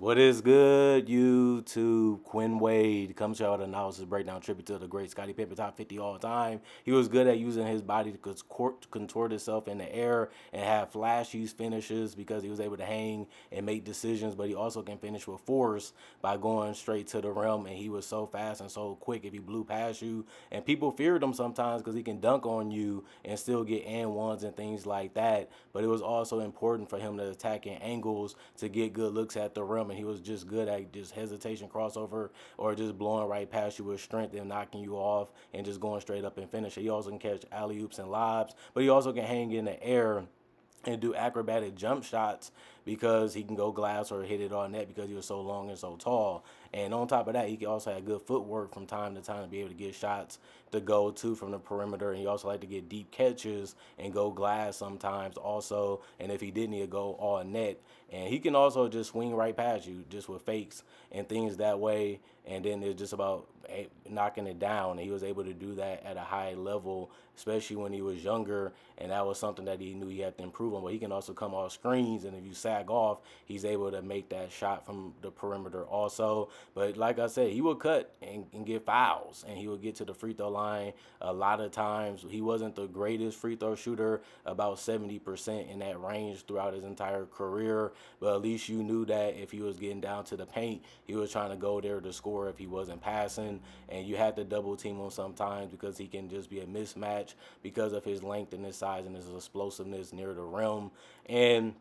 What is good, YouTube? Quinn Wade comes to you with an analysis breakdown tribute to the great Scottie Pippen, top 50 all time. He was good at using his body to contort himself in the air and have flashy finishes because he was able to hang and make decisions, but he also can finish with force by going straight to the rim. And he was so fast and so quick if he blew past you. And people feared him sometimes because he can dunk on you and still get and ones and things like that. But it was also important for him to attack in angles to get good looks at the rim, and he was just good at just hesitation crossover or just blowing right past you with strength and knocking you off and just going straight up and finish it. He also can catch alley oops and lobs, but he also can hang in the air and do acrobatic jump shots because he can go glass or hit it on net because he was so long and so tall. And on top of that, he can also have good footwork from time to time to be able to get shots to go to from the perimeter. And he also like to get deep catches and go glass sometimes also. And if he didn't, he'd go all net. And he can also just swing right past you just with fakes and things that way. And then it's just about knocking it down. And he was able to do that at a high level, especially when he was younger. And that was something that he knew he had to improve on. But he can also come off screens, and if you sag off, he's able to make that shot from the perimeter also. But like I said, he would cut and get fouls, and he would get to the free throw line a lot of times. He wasn't the greatest free throw shooter, about 70% in that range throughout his entire career. But at least you knew that if he was getting down to the paint, he was trying to go there to score if he wasn't passing. And you had to double team him sometimes because he can just be a mismatch because of his length and his size and his explosiveness near the rim. And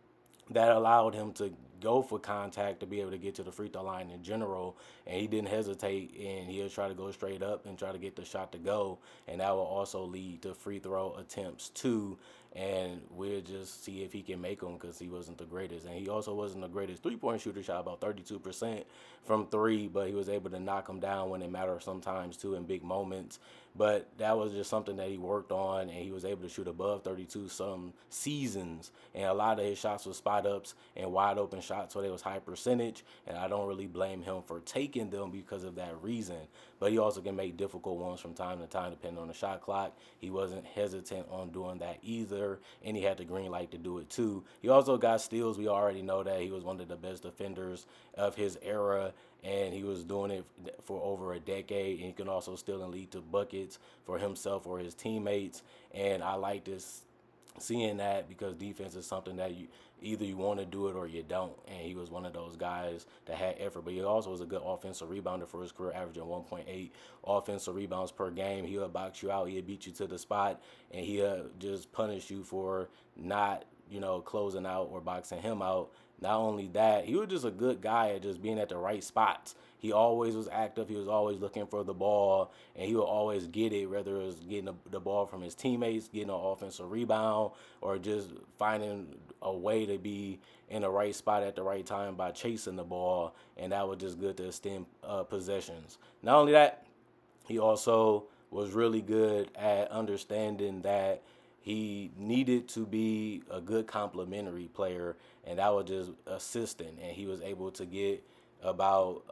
that allowed him to go for contact to be able to get to the free throw line in general. And he didn't hesitate, and he'll try to go straight up and try to get the shot to go. And that will also lead to free throw attempts too. And we'll just see if he can make them because he wasn't the greatest. And he also wasn't the greatest three-point shooter, shot about 32% from three, but he was able to knock them down when it mattered sometimes too in big moments. But that was just something that he worked on, and he was able to shoot above 32 some seasons. And a lot of his shots were spot ups and wide open shots, so they was high percentage. And I don't really blame him for taking them because of that reason. But he also can make difficult ones from time to time, depending on the shot clock. He wasn't hesitant on doing that either, and he had the green light to do it too. He also got steals. We already know that he was one of the best defenders of his era, and he was doing it for over a decade. And he can also still lead to buckets for himself or his teammates. And I like this seeing that because defense is something that you either you want to do it or you don't. And he was one of those guys that had effort, but he also was a good offensive rebounder for his career, averaging 1.8 offensive rebounds per game. He'll box you out, he'll beat you to the spot, and he'll just punish you for not closing out or boxing him out. Not only that, he was just a good guy at just being at the right spots. He always was active. He was always looking for the ball, and he would always get it, whether it was getting the ball from his teammates, getting an offensive rebound, or just finding a way to be in the right spot at the right time by chasing the ball, and that was just good to extend possessions. Not only that, he also was really good at understanding that he needed to be a good complementary player, and that was just assistant. And he was able to get about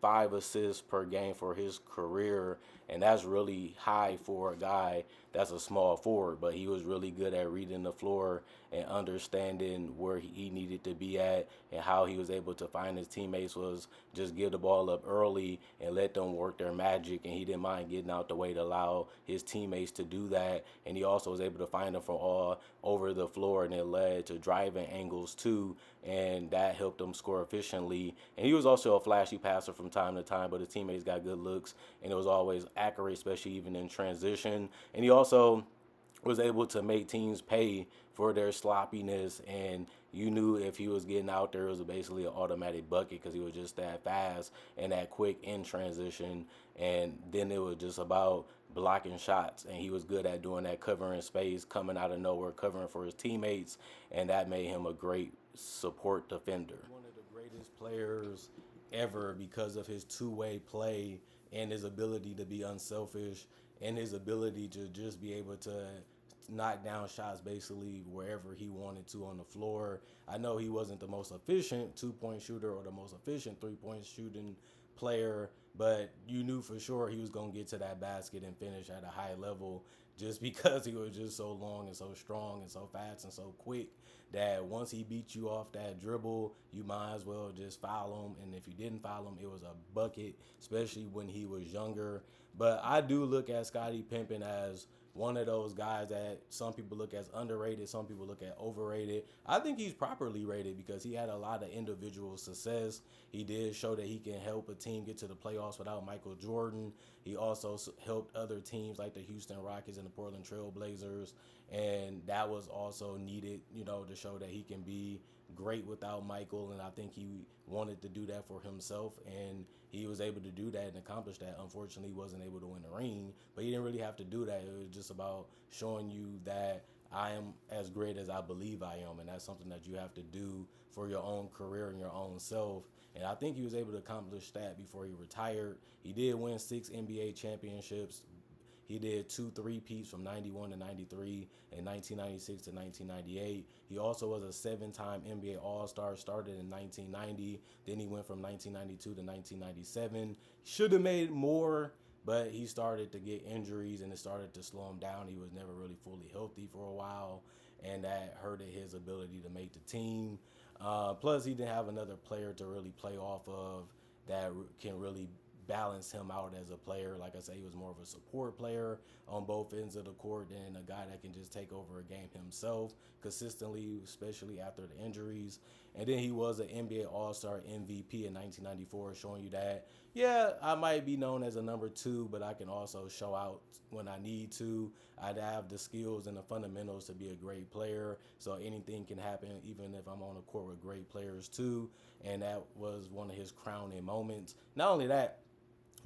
5 assists per game for his career, and that's really high for a guy that's a small forward. But he was really good at reading the floor and understanding where he needed to be at, and how he was able to find his teammates was just give the ball up early and let them work their magic. And he didn't mind getting out the way to allow his teammates to do that. And he also was able to find them from all over the floor, and it led to driving angles too, and that helped him score efficiently. And he was also a flashy passer from time to time, but his teammates got good looks, and it was always accurate, especially even in transition. And he also was able to make teams pay for their sloppiness, and you knew if he was getting out there, it was basically an automatic bucket because he was just that fast and that quick in transition. And then it was just about blocking shots, and he was good at doing that, covering space, coming out of nowhere, covering for his teammates, and that made him a great support defender. One of the greatest players ever because of his two-way play and his ability to be unselfish and his ability to just be able to knock down shots basically wherever he wanted to on the floor. I know he wasn't the most efficient two-point shooter or the most efficient three-point shooting player, but you knew for sure he was going to get to that basket and finish at a high level just because he was just so long and so strong and so fast and so quick that once he beat you off that dribble, you might as well just foul him. And if you didn't foul him, it was a bucket, especially when he was younger. But I do look at Scottie Pippen as one of those guys that some people look as underrated, some people look at overrated. I think he's properly rated because he had a lot of individual success. He did show that he can help a team get to the playoffs without Michael Jordan. He also helped other teams like the Houston Rockets and the Portland Trail Blazers, and that was also needed, to show that he can be great without Michael. And I think he wanted to do that for himself, and he was able to do that and accomplish that. Unfortunately, he wasn't able to win the ring, but he didn't really have to do that. It was just about showing you that I am as great as I believe I am, and that's something that you have to do for your own career and your own self. And I think he was able to accomplish that before he retired. He did win 6 NBA championships. He did 2 3-peats from 91 to 93 and 1996 to 1998. He also was a 7-time NBA All-Star, started in 1990. Then he went from 1992 to 1997. Should have made more, but he started to get injuries and it started to slow him down. He was never really fully healthy for a while, and that hurted his ability to make the team. Plus, he didn't have another player to really play off of that can really balance him out as a player. Like I say, he was more of a support player on both ends of the court than a guy that can just take over a game himself consistently, especially after the injuries. And then he was an NBA All-Star MVP in 1994, showing you that, yeah, I might be known as a number two, but I can also show out when I need to. I'd have the skills and the fundamentals to be a great player, so anything can happen, even if I'm on a court with great players too. And that was one of his crowning moments. Not only that,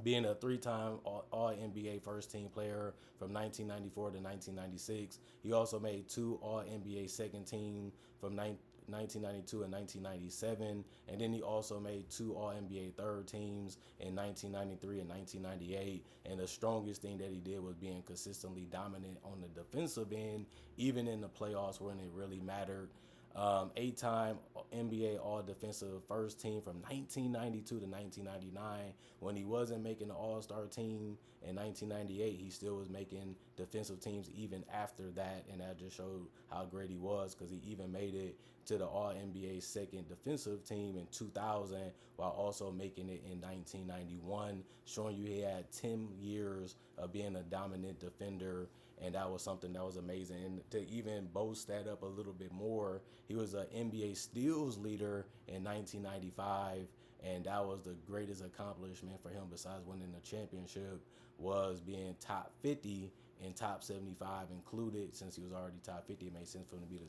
being a 3-time All NBA first team player from 1994 to 1996. He also made 2 All NBA second team from 1992 and 1997. And then he also made 2 All NBA third teams in 1993 and 1998. And the strongest thing that he did was being consistently dominant on the defensive end, even in the playoffs when it really mattered. 8-time NBA All Defensive First Team from 1992 to 1999. When he wasn't making the All Star team in 1998, he still was making defensive teams even after that, and that just showed how great he was because he even made it to the All NBA second defensive team in 2000 while also making it in 1991, showing you he had 10 years of being a dominant defender, and that was something that was amazing. And to even boast that up a little bit more, he was an NBA steals leader in 1995, and that was the greatest accomplishment for him besides winning the championship, was being top 50 and top 75 included. Since he was already top 50, it made sense for him to be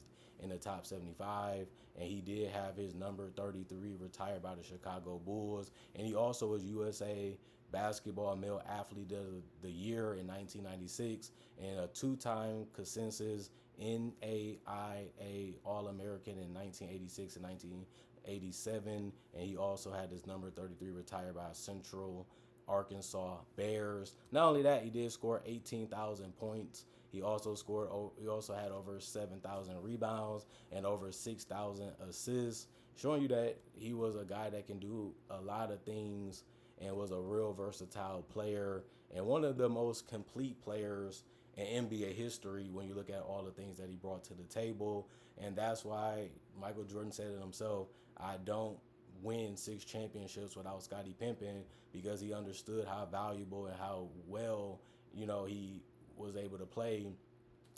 in the top 75. And he did have his number 33 retired by the Chicago Bulls, and he also was USA Basketball Male Athlete of the Year in 1996 and a 2-time consensus NAIA All-American in 1986 and 1987. And he also had his number 33 retired by Central Arkansas Bears. Not only that, he did score 18,000 points. He also scored. He also had over 7,000 rebounds and over 6,000 assists, showing you that he was a guy that can do a lot of things and was a real versatile player and one of the most complete players in NBA history when you look at all the things that he brought to the table. And that's why Michael Jordan said it himself, I don't win 6 championships without Scottie Pippen, because he understood how valuable and how well, he was able to play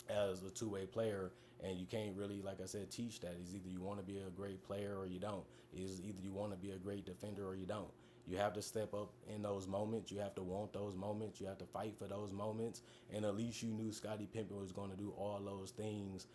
as a two-way player. And you can't really, like I said, teach that. It's either you want to be a great player or you don't. It's either you want to be a great defender or you don't. You have to step up in those moments. You have to want those moments. You have to fight for those moments. And at least you knew Scottie Pippen was going to do all those things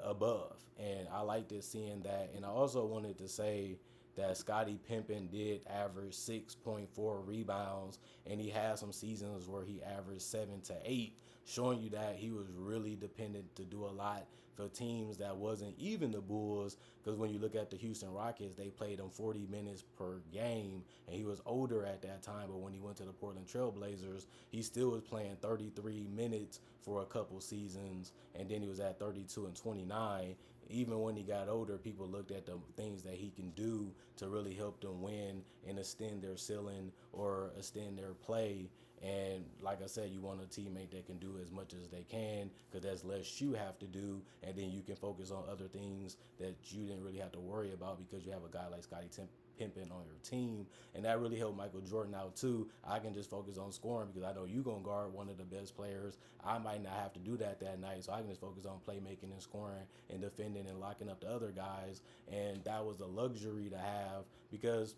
above. And I liked it seeing that. And I also wanted to say that Scottie Pippen did average 6.4 rebounds, and he had some seasons where he averaged 7 to 8, showing you that he was really dependent to do a lot for teams that wasn't even the Bulls. Because when you look at the Houston Rockets, they played him 40 minutes per game, and he was older at that time. But when he went to the Portland Trail Blazers, he still was playing 33 minutes for a couple seasons, and then he was at 32 and 29 even when he got older, people looked at the things that he can do to really help them win and extend their ceiling or extend their play. And like I said, you want a teammate that can do as much as they can because that's less you have to do, and then you can focus on other things that you didn't really have to worry about because you have a guy like Pimping on your team, and that really helped Michael Jordan out too. I can just focus on scoring because I know you gonna guard one of the best players. I might not have to do that night, so I can just focus on playmaking and scoring and defending and locking up the other guys. And that was a luxury to have because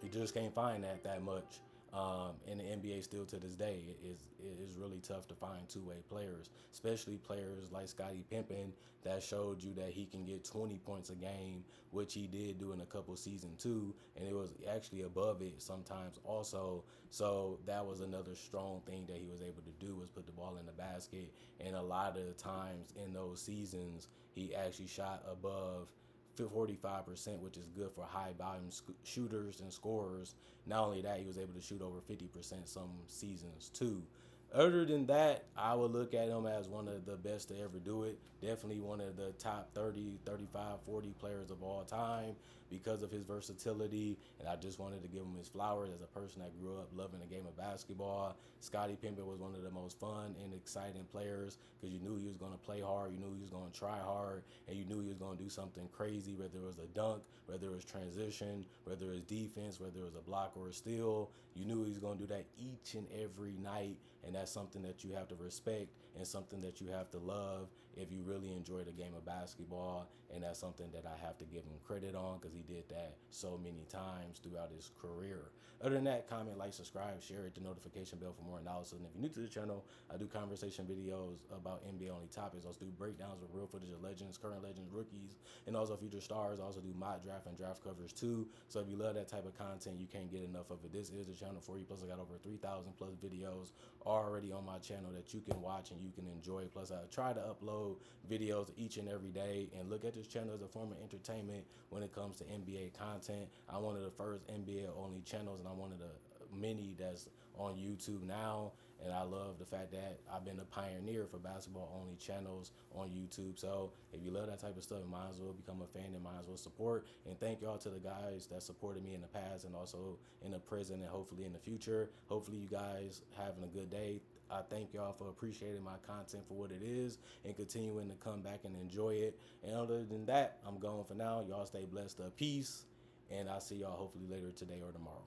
you just can't find that much. In the NBA still to this day, it is really tough to find two-way players, especially players like Scottie Pippen that showed you that he can get 20 points a game, which he did do in a couple seasons too, and it was actually above it sometimes also. So that was another strong thing that he was able to do was put the ball in the basket, and a lot of the times in those seasons he actually shot above 45%, which is good for high volume shooters and scorers. Not only that, he was able to shoot over 50% some seasons too. Other than that, I would look at him as one of the best to ever do it. Definitely one of the top 30, 35, 40 players of all time because of his versatility. And I just wanted to give him his flowers as a person that grew up loving the game of basketball. Scottie Pippen was one of the most fun and exciting players because you knew he was going to play hard, you knew he was going to try hard, and you knew he was going to do something crazy, whether it was a dunk, whether it was transition, whether it was defense, whether it was a block or a steal. You knew he was going to do that each and every night, and that's something that you have to respect and something that you have to love if you really enjoy the game of basketball. And that's something that I have to give him credit on because he did that so many times throughout his career. Other than that, comment, like, subscribe, share, hit the notification bell for more analysis. And if you're new to the channel, I do conversation videos about NBA only topics. I also do breakdowns of real footage of legends, current legends, rookies, and also future stars. I also do mock draft and draft covers too. So if you love that type of content, you can't get enough of it. This is the channel for you. Plus, I got over 3,000 plus videos already on my channel that you can watch and you can enjoy. Plus, I try to upload videos each and every day and look at this channel as a form of entertainment when it comes to NBA content. I'm one of the first NBA only channels, and I'm one of the many that's on YouTube now, and I love the fact that I've been a pioneer for basketball only channels on YouTube. So if you love that type of stuff, you might as well become a fan and might as well support. And thank y'all to the guys that supported me in the past and also in the present and hopefully in the future. Hopefully you guys having a good day. I thank y'all for appreciating my content for what it is and continuing to come back and enjoy it. And other than that, I'm going for now. Y'all stay blessed. Peace. And I'll see y'all hopefully later today or tomorrow.